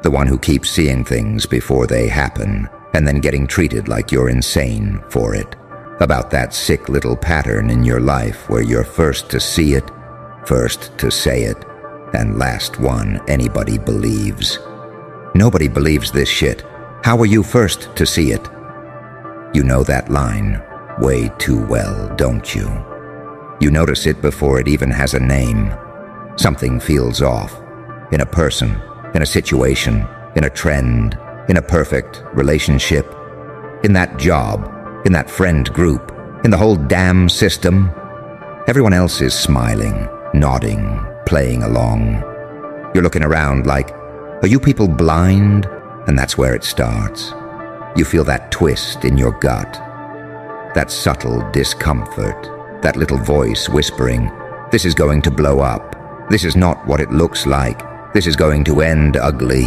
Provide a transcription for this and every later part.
The one who keeps seeing things before they happen and then getting treated like you're insane for it. About that sick little pattern in your life where you're first to see it, first to say it, and last one anybody believes. Nobody believes this shit. How were you first to see it? You know that line way too well, don't you? You notice it before it even has a name. Something feels off. In a person, in a situation, in a trend, in a perfect relationship, in that job, in that friend group, in the whole damn system. Everyone else is smiling, nodding, playing along. You're looking around like, are you people blind? And that's where it starts. You feel that twist in your gut, that subtle discomfort, that little voice whispering, this is going to blow up. This is not what it looks like. This is going to end ugly.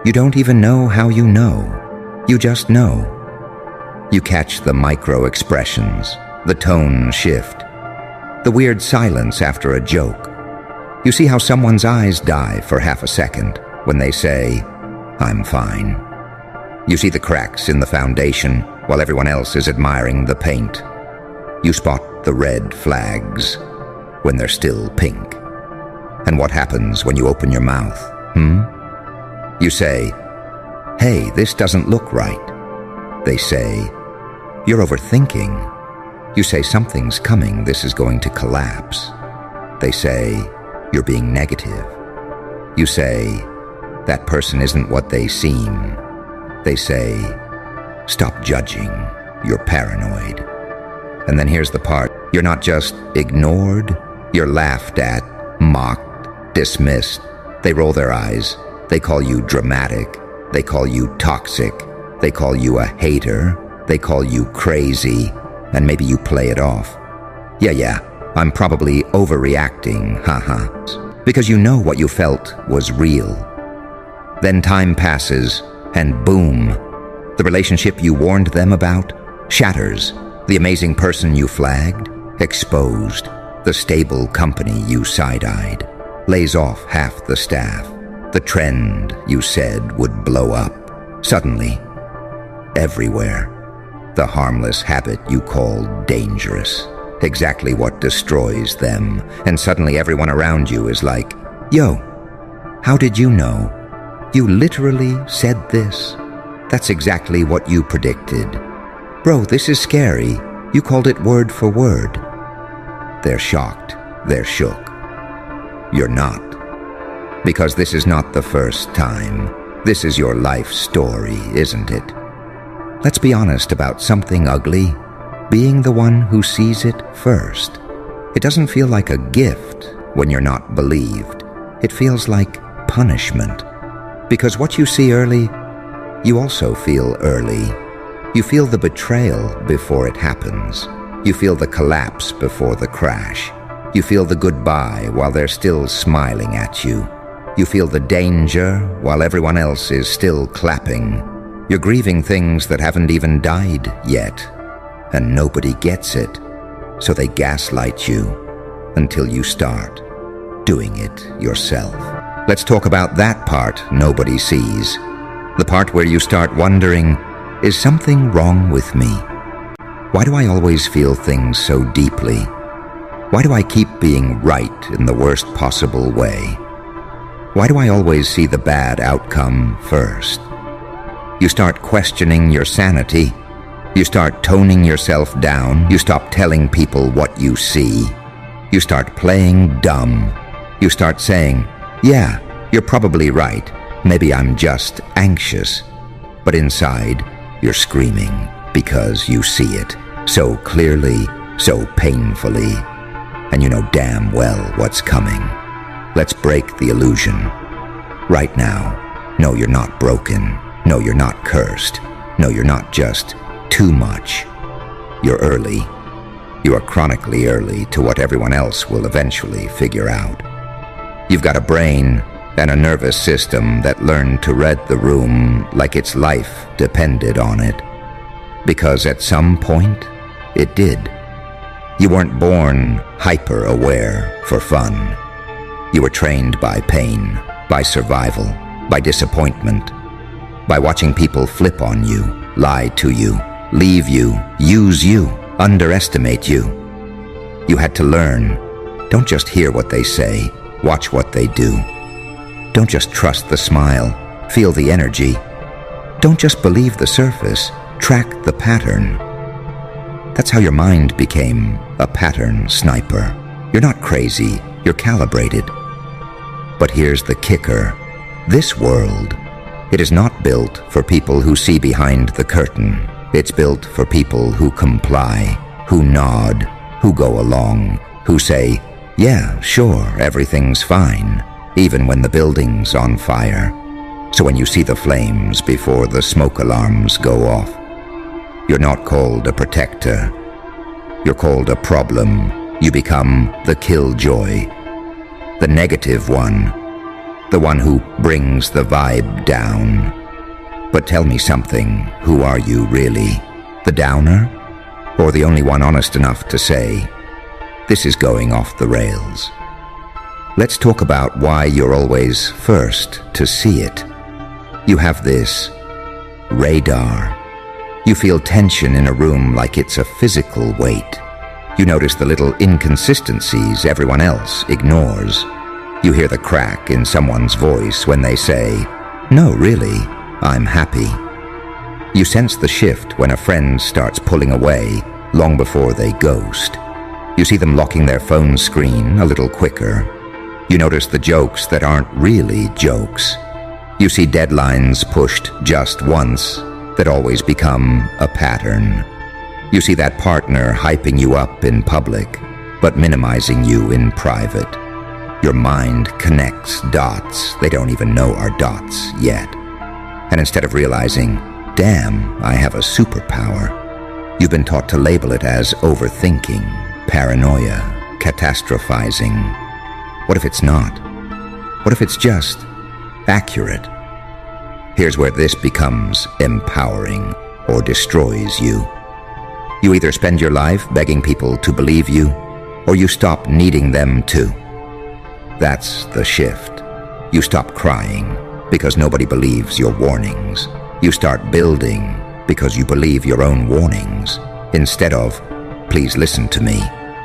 You don't even know how you know. You just know. You catch the micro expressions, the tone shift, the weird silence after a joke. You see how someone's eyes die for half a second when they say, I'm fine. You see the cracks in the foundation while everyone else is admiring the paint. You spot the red flags when they're still pink. And what happens when you open your mouth, You say, hey, this doesn't look right. They say, you're overthinking. You say something's coming, this is going to collapse. They say, you're being negative. You say, that person isn't what they seem. They say, stop judging, you're paranoid. And then here's the part, you're not just ignored, you're laughed at, mocked, dismissed. They roll their eyes, they call you dramatic, they call you toxic, they call you a hater, they call you crazy, and maybe you play it off. Yeah, I'm probably overreacting, haha. Because you know what you felt was real. Then time passes, and boom, the relationship you warned them about shatters. The amazing person you flagged, exposed. The stable company you side-eyed, lays off half the staff. The trend you said would blow up. Suddenly, everywhere. The harmless habit you called dangerous. Exactly what destroys them. And suddenly everyone around you is like, yo, how did you know? You literally said this. That's exactly what you predicted. Bro, this is scary. You called it word for word. They're shocked. They're shook. You're not. Because this is not the first time. This is your life story, isn't it? Let's be honest about something ugly. Being the one who sees it first. It doesn't feel like a gift when you're not believed. It feels like punishment. Because what you see early, you also feel early. You feel the betrayal before it happens. You feel the collapse before the crash. You feel the goodbye while they're still smiling at you. You feel the danger while everyone else is still clapping. You're grieving things that haven't even died yet. And nobody gets it. So they gaslight you until you start doing it yourself. Let's talk about that part nobody sees. The part where you start wondering, is something wrong with me? Why do I always feel things so deeply? Why do I keep being right in the worst possible way? Why do I always see the bad outcome first? You start questioning your sanity. You start toning yourself down. You stop telling people what you see. You start playing dumb. You start saying, yeah, you're probably right. Maybe I'm just anxious. But inside, you're screaming because you see it so clearly, so painfully, and you know damn well what's coming. Let's break the illusion. Right now, no, you're not broken. No, you're not cursed. No, you're not just too much. You're early. You are chronically early to what everyone else will eventually figure out. You've got a brain and a nervous system that learned to read the room like its life depended on it. Because at some point, it did. You weren't born hyper-aware for fun. You were trained by pain, by survival, by disappointment, by watching people flip on you, lie to you, leave you, use you, underestimate you. You had to learn, don't just hear what they say, watch what they do. Don't just trust the smile, feel the energy. Don't just believe the surface, track the pattern. That's how your mind became a pattern sniper. You're not crazy, you're calibrated. But here's the kicker. This world, it is not built for people who see behind the curtain. It's built for people who comply, who nod, who go along, who say, yeah, sure, everything's fine, even when the building's on fire. So when you see the flames before the smoke alarms go off, you're not called a protector. You're called a problem. You become the killjoy, the negative one, the one who brings the vibe down. But tell me something, who are you really? The downer? Or the only one honest enough to say, this is going off the rails? Let's talk about why you're always first to see it. You have this radar. You feel tension in a room like it's a physical weight. You notice the little inconsistencies everyone else ignores. You hear the crack in someone's voice when they say, no, really, I'm happy. You sense the shift when a friend starts pulling away long before they ghost. You see them locking their phone screen a little quicker. You notice the jokes that aren't really jokes. You see deadlines pushed just once that always become a pattern. You see that partner hyping you up in public, but minimizing you in private. Your mind connects dots they don't even know are dots yet. And instead of realizing, damn, I have a superpower, you've been taught to label it as overthinking, paranoia, catastrophizing. What if it's not? What if it's just accurate? Here's where this becomes empowering or destroys you. You either spend your life begging people to believe you, or you stop needing them to. That's the shift. You stop crying because nobody believes your warnings. You start building because you believe your own warnings. Instead of, please listen to me,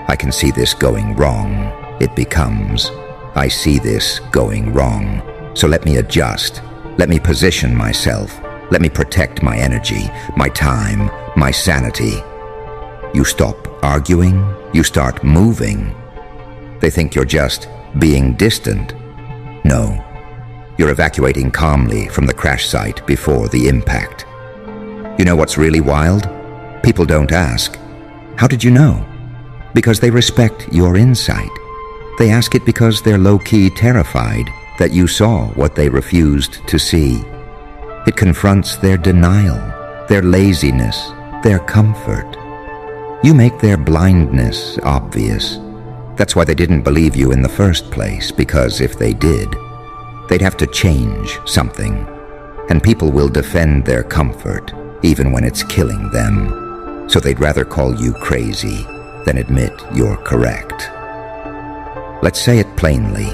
I can see this going wrong, it becomes, I see this going wrong, so let me adjust. Let me position myself. Let me protect my energy, my time, my sanity. You stop arguing. You start moving. They think you're just being distant. No, you're evacuating calmly from the crash site before the impact. You know what's really wild? People don't ask, how did you know? Because they respect your insight. They ask it because they're low-key terrified that you saw what they refused to see. It confronts their denial, their laziness, their comfort. You make their blindness obvious. That's why they didn't believe you in the first place, because if they did, they'd have to change something. And people will defend their comfort, even when it's killing them. So they'd rather call you crazy than admit you're correct. Let's say it plainly.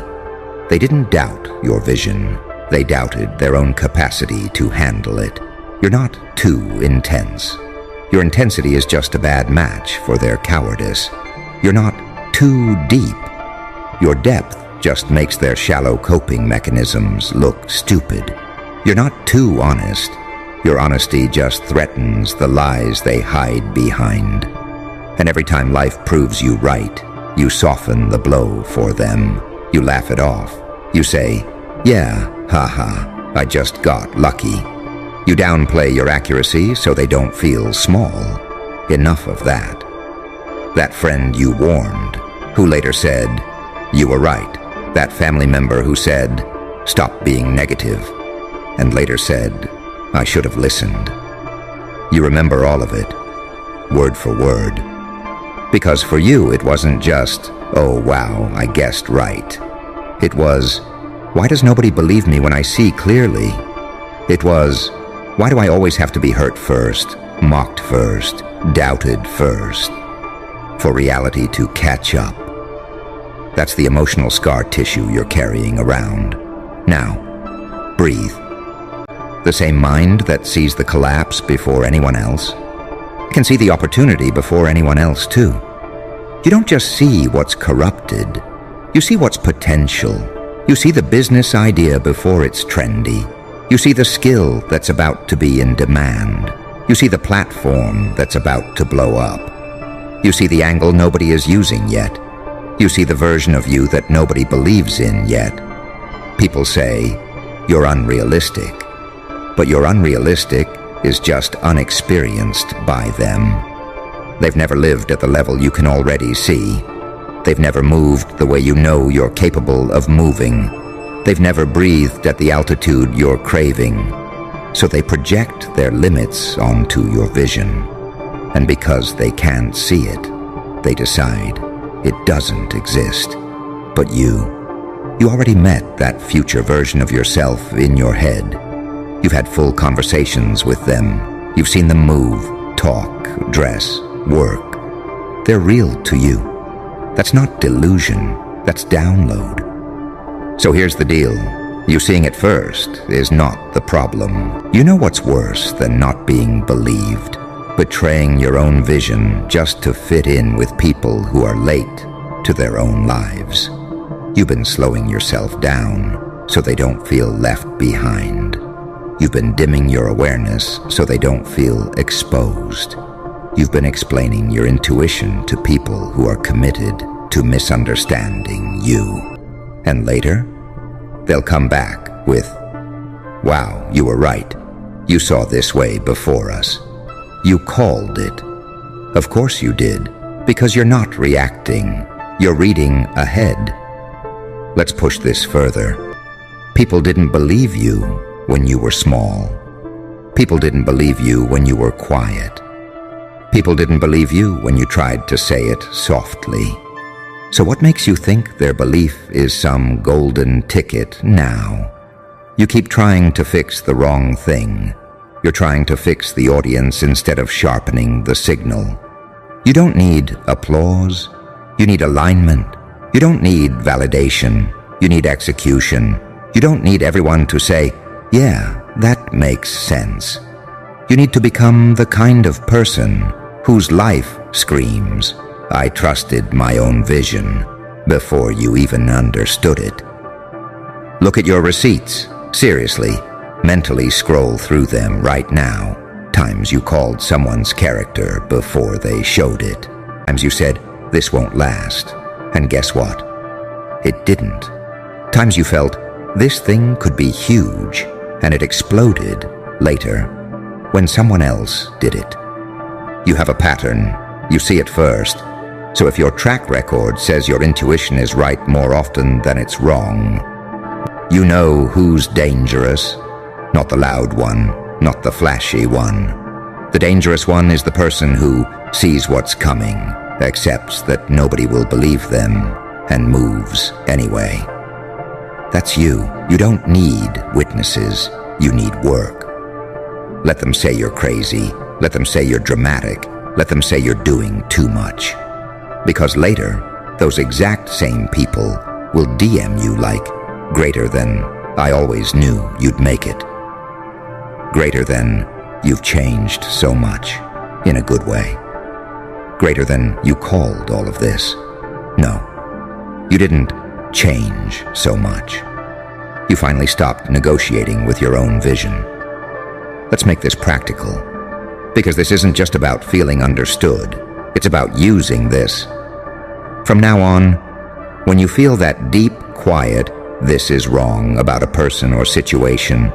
They didn't doubt your vision. They doubted their own capacity to handle it. You're not too intense. Your intensity is just a bad match for their cowardice. You're not too deep. Your depth just makes their shallow coping mechanisms look stupid. You're not too honest. Your honesty just threatens the lies they hide behind. And every time life proves you right, you soften the blow for them. You laugh it off. You say, yeah, haha, I just got lucky. You downplay your accuracy so they don't feel small. Enough of that. That friend you warned, who later said, you were right. That family member who said, stop being negative, and later said, I should have listened. You remember all of it, word for word. Because for you it wasn't just, oh wow, I guessed right. It was, why does nobody believe me when I see clearly? It was, why do I always have to be hurt first, mocked first, doubted first? For reality to catch up. That's the emotional scar tissue you're carrying around. Now, breathe. The same mind that sees the collapse before anyone else can see the opportunity before anyone else too. You don't just see what's corrupted, you see what's potential. You see the business idea before it's trendy. You see the skill that's about to be in demand. You see the platform that's about to blow up. You see the angle nobody is using yet. You see the version of you that nobody believes in yet. People say, you're unrealistic. But your unrealistic is just unexperienced by them. They've never lived at the level you can already see. They've never moved the way you know you're capable of moving. They've never breathed at the altitude you're craving. So they project their limits onto your vision. And because they can't see it, they decide it doesn't exist. But you already met that future version of yourself in your head. You've had full conversations with them. You've seen them move, talk, dress, work. They're real to you. That's not delusion, that's download. So here's the deal. You seeing it first is not the problem. You know what's worse than not being believed? Betraying your own vision just to fit in with people who are late to their own lives. You've been slowing yourself down so they don't feel left behind. You've been dimming your awareness so they don't feel exposed. You've been explaining your intuition to people who are committed to misunderstanding you. And later, they'll come back with, wow, you were right. You saw this way before us. You called it. Of course you did, because you're not reacting. You're reading ahead. Let's push this further. People didn't believe you when you were small. People didn't believe you when you were quiet. People didn't believe you when you tried to say it softly. So what makes you think their belief is some golden ticket now? You keep trying to fix the wrong thing. You're trying to fix the audience instead of sharpening the signal. You don't need applause. You need alignment. You don't need validation. You need execution. You don't need everyone to say, yeah, that makes sense. You need to become the kind of person whose life screams, I trusted my own vision before you even understood it. Look at your receipts. Seriously, mentally scroll through them right now. Times you called someone's character before they showed it. Times you said, this won't last. And guess what? It didn't. Times you felt, this thing could be huge, and it exploded later when someone else did it. You have a pattern. You see it first. So if your track record says your intuition is right more often than it's wrong, you know who's dangerous. Not the loud one, not the flashy one. The dangerous one is the person who sees what's coming, accepts that nobody will believe them, and moves anyway. That's you. You don't need witnesses. You need work. Let them say you're crazy. Let them say you're dramatic. Let them say you're doing too much. Because later, those exact same people will DM you like, greater than, I always knew you'd make it. Greater than, you've changed so much, in a good way. Greater than, you called all of this. No, you didn't change so much. You finally stopped negotiating with your own vision. Let's make this practical, because this isn't just about feeling understood. It's about using this. From now on, when you feel that deep, quiet, this is wrong about a person or situation,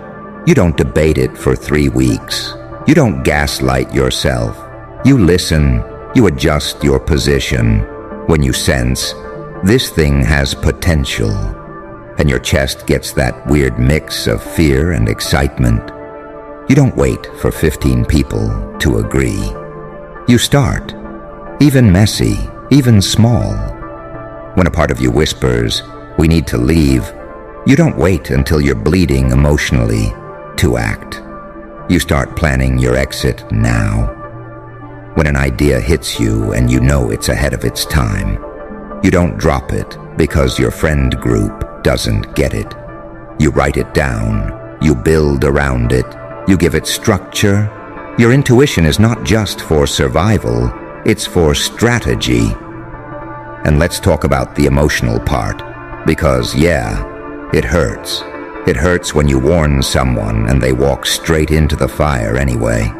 you don't debate it for 3 weeks. You don't gaslight yourself. You listen. You adjust your position when you sense this thing has potential, and your chest gets that weird mix of fear and excitement. You don't wait for 15 people to agree. You start, even messy, even small. When a part of you whispers, we need to leave, you don't wait until you're bleeding emotionally to act. You start planning your exit now. When an idea hits you and you know it's ahead of its time, you don't drop it because your friend group doesn't get it. You write it down, You build around it. You give it structure. Your intuition is not just for survival, it's for strategy. And let's talk about the emotional part, because yeah, it hurts. It hurts when you warn someone and they walk straight into the fire anyway.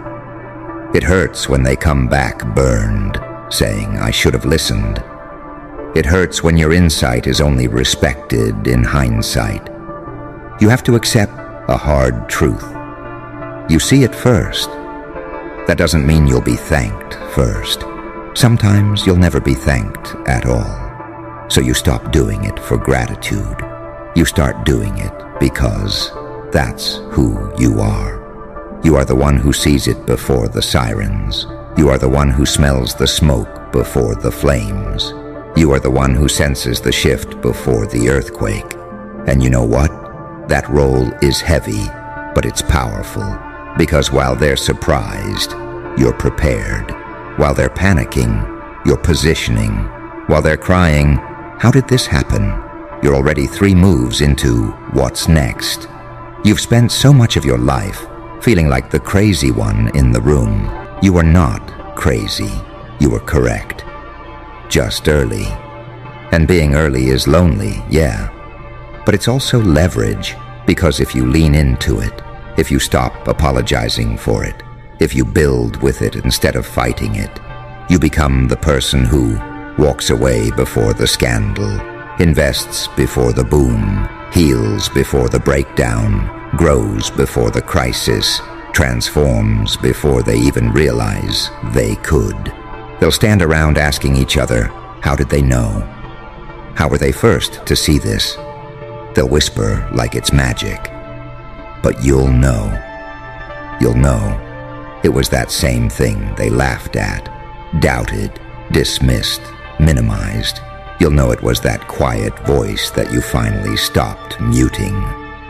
It hurts when they come back burned, saying, "I should have listened." It hurts when your insight is only respected in hindsight. You have to accept a hard truth. You see it first. That doesn't mean you'll be thanked first. Sometimes you'll never be thanked at all. So you stop doing it for gratitude. You start doing it because that's who you are. You are the one who sees it before the sirens. You are the one who smells the smoke before the flames. You are the one who senses the shift before the earthquake. And you know what? That role is heavy, but it's powerful. Because while they're surprised, you're prepared. While they're panicking, you're positioning. While they're crying, "How did this happen?" you're already 3 moves into what's next. You've spent so much of your life feeling like the crazy one in the room. You were not crazy. You were correct. Just early. And being early is lonely, yeah. But it's also leverage, because if you lean into it, if you stop apologizing for it, if you build with it instead of fighting it, you become the person who walks away before the scandal, invests before the boom, heals before the breakdown, grows before the crisis, transforms before they even realize they could. They'll stand around asking each other, how did they know? How were they first to see this? They'll whisper like it's magic. But you'll know. You'll know. It was that same thing they laughed at, doubted, dismissed, minimized. You'll know it was that quiet voice that you finally stopped muting.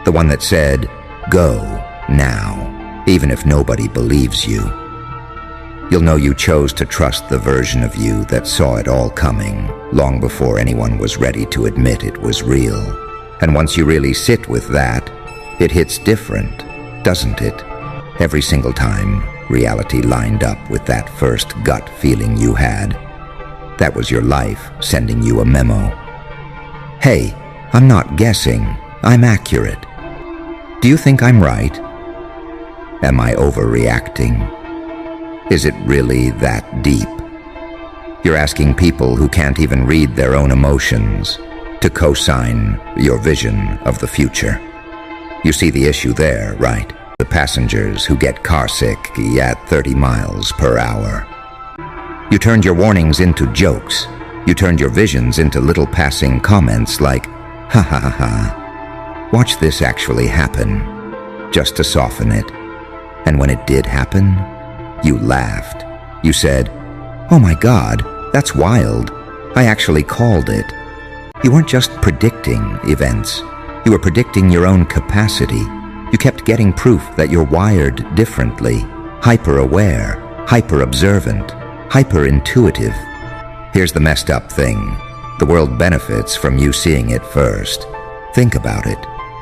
The one that said, go, now, even if nobody believes you. You'll know you chose to trust the version of you that saw it all coming, long before anyone was ready to admit it was real. And once you really sit with that, it hits different, doesn't it? Every single time reality lined up with that first gut feeling you had. That was your life sending you a memo. Hey, I'm not guessing, I'm accurate. Do you think I'm right? Am I overreacting? Is it really that deep? You're asking people who can't even read their own emotions to co-sign your vision of the future. You see the issue there, right? The passengers who get carsick at 30 miles per hour. You turned your warnings into jokes. You turned your visions into little passing comments like, ha ha ha ha. Watch this actually happen, just to soften it. And when it did happen, you laughed. You said, oh my God, that's wild. I actually called it. You weren't just predicting events. You were predicting your own capacity. You kept getting proof that you're wired differently, hyper-aware, hyper-observant, hyper-intuitive. Here's the messed up thing. The world benefits from you seeing it first. Think about it.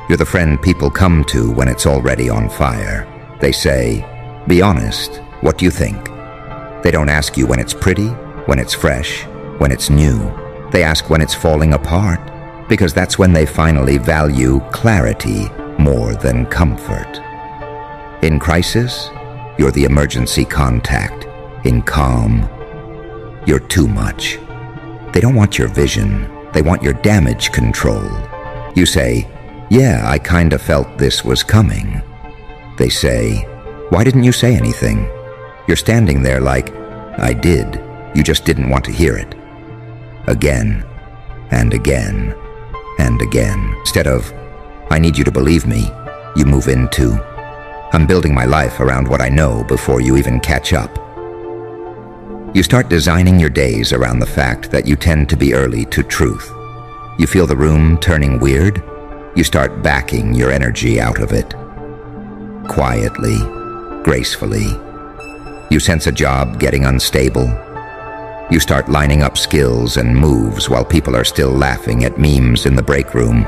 You're the friend people come to when it's already on fire. They say, be honest, what do you think? They don't ask you when it's pretty, when it's fresh, when it's new. They ask when it's falling apart, because that's when they finally value clarity more than comfort. In crisis, you're the emergency contact. In calm, you're too much. They don't want your vision, they want your damage control. You say, yeah, I kinda felt this was coming. They say, why didn't you say anything? You're standing there like, I did, you just didn't want to hear it. Again, and again, and again. Instead of, I need you to believe me, you move into, I'm building my life around what I know before you even catch up. You start designing your days around the fact that you tend to be early to truth. You feel the room turning weird? You start backing your energy out of it. Quietly, gracefully. You sense a job getting unstable. You start lining up skills and moves while people are still laughing at memes in the break room.